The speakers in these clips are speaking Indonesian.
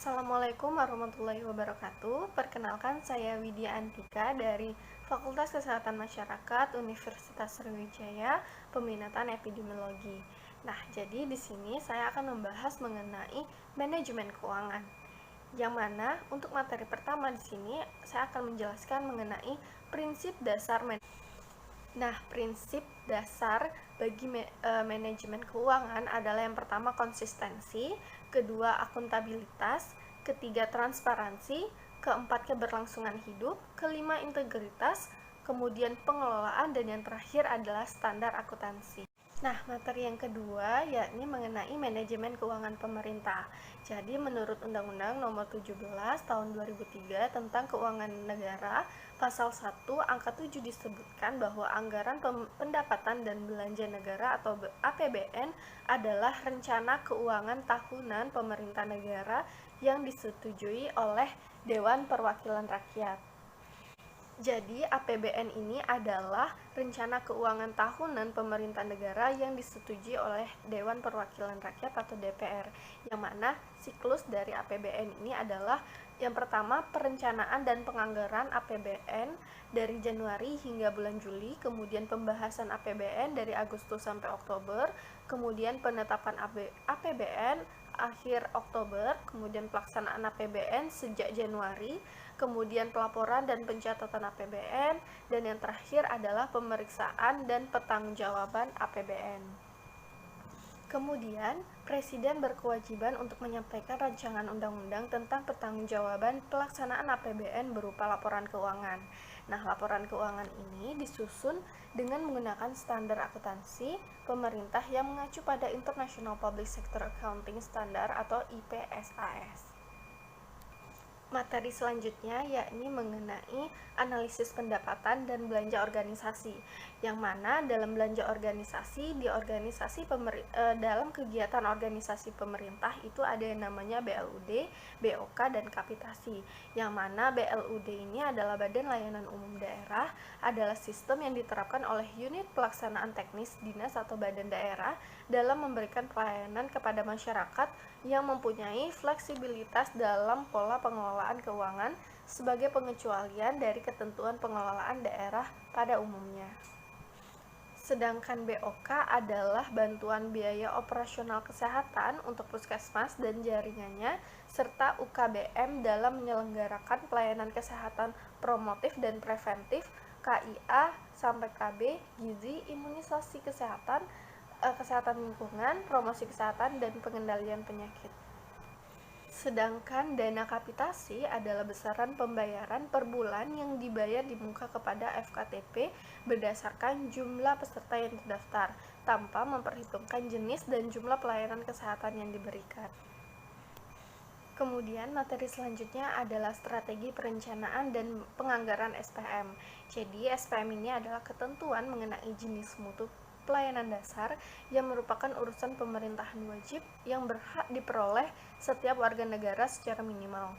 Assalamualaikum warahmatullahi wabarakatuh. Perkenalkan, saya Widya Antika dari Fakultas Kesehatan Masyarakat Universitas Sriwijaya, peminatan epidemiologi. Nah, jadi di sini saya akan membahas mengenai manajemen keuangan. Yang mana untuk materi pertama di sini saya akan menjelaskan mengenai prinsip dasar prinsip dasar bagi manajemen keuangan adalah yang pertama konsistensi, kedua akuntabilitas, ketiga transparansi, keempat keberlangsungan hidup, kelima integritas, kemudian pengelolaan, dan yang terakhir adalah standar akuntansi. Nah, materi yang kedua yakni mengenai manajemen keuangan pemerintah. Jadi, menurut Undang-Undang Nomor 17 Tahun 2003 tentang Keuangan Negara, Pasal 1 Angka 7 disebutkan bahwa anggaran pendapatan dan belanja negara atau APBN adalah rencana keuangan tahunan pemerintah negara yang disetujui oleh Dewan Perwakilan Rakyat. Jadi, APBN ini adalah rencana keuangan tahunan pemerintah negara yang disetujui oleh Dewan Perwakilan Rakyat atau DPR, yang mana siklus dari APBN ini adalah yang pertama perencanaan dan penganggaran APBN dari Januari hingga bulan Juli, kemudian pembahasan APBN dari Agustus sampai Oktober, kemudian penetapan APBN akhir Oktober, kemudian pelaksanaan APBN sejak Januari, kemudian pelaporan dan pencatatan APBN, dan yang terakhir adalah pemeriksaan dan pertanggungjawaban APBN. Kemudian, Presiden berkewajiban untuk menyampaikan rancangan undang-undang tentang pertanggungjawaban pelaksanaan APBN berupa laporan keuangan. Nah, laporan keuangan ini disusun dengan menggunakan standar akuntansi pemerintah yang mengacu pada International Public Sector Accounting Standard atau IPSAS. Materi selanjutnya yakni mengenai analisis pendapatan dan belanja organisasi, yang mana dalam belanja organisasi dalam kegiatan organisasi pemerintah itu ada yang namanya BLUD, BOK, dan kapitasi, yang mana BLUD ini adalah Badan Layanan Umum Daerah, adalah sistem yang diterapkan oleh unit pelaksanaan teknis dinas atau badan daerah dalam memberikan pelayanan kepada masyarakat yang mempunyai fleksibilitas dalam pola pengelolaan keuangan sebagai pengecualian dari ketentuan pengelolaan daerah pada umumnya. Sedangkan BOK adalah bantuan biaya operasional kesehatan untuk puskesmas dan jaringannya, serta UKBM dalam menyelenggarakan pelayanan kesehatan promotif dan preventif, KIA sampai KB, gizi, imunisasi kesehatan, kesehatan lingkungan, promosi kesehatan, dan pengendalian penyakit. Sedangkan dana kapitasi adalah besaran pembayaran per bulan yang dibayar di muka kepada FKTP berdasarkan jumlah peserta yang terdaftar, tanpa memperhitungkan jenis dan jumlah pelayanan kesehatan yang diberikan. Kemudian materi selanjutnya adalah strategi perencanaan dan penganggaran SPM. Jadi SPM ini adalah ketentuan mengenai jenis mutu pelayanan dasar yang merupakan urusan pemerintahan wajib yang berhak diperoleh setiap warga negara secara minimal.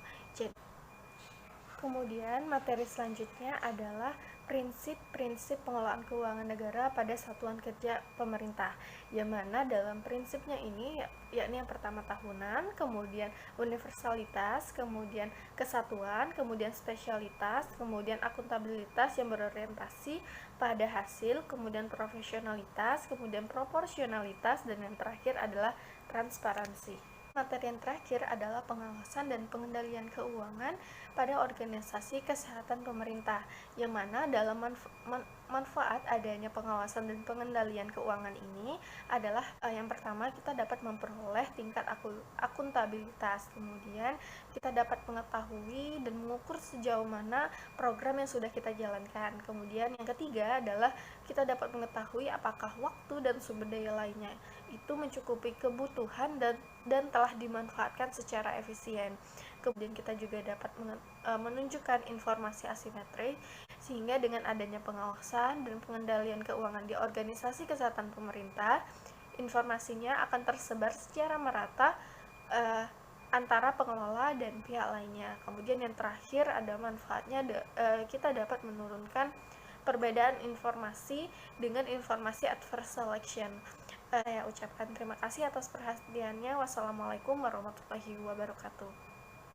Kemudian materi selanjutnya adalah prinsip-prinsip pengelolaan keuangan negara pada satuan kerja pemerintah, yang mana dalam prinsipnya ini yakni yang pertama tahunan, kemudian universalitas, kemudian kesatuan, kemudian spesialitas, kemudian akuntabilitas yang berorientasi pada hasil, kemudian profesionalitas, kemudian proporsionalitas, dan yang terakhir adalah transparansi. Materi yang terakhir adalah pengawasan dan pengendalian keuangan pada organisasi kesehatan pemerintah, yang mana dalam manfaat adanya pengawasan dan pengendalian keuangan ini adalah yang pertama kita dapat memperoleh tingkat akuntabilitas, kemudian kita dapat mengetahui dan mengukur sejauh mana program yang sudah kita jalankan, kemudian yang ketiga adalah kita dapat mengetahui apakah waktu dan sumber daya lainnya itu mencukupi kebutuhan dan telah dimanfaatkan secara efisien. Kemudian kita juga dapat menunjukkan informasi asimetri, sehingga dengan adanya pengawasan dan pengendalian keuangan di organisasi kesehatan pemerintah, informasinya akan tersebar secara merata antara pengelola dan pihak lainnya. Kemudian yang terakhir ada manfaatnya, kita dapat menurunkan perbedaan informasi dengan informasi adverse selection. Saya ucapkan terima kasih atas perhatiannya. Wassalamualaikum warahmatullahi wabarakatuh.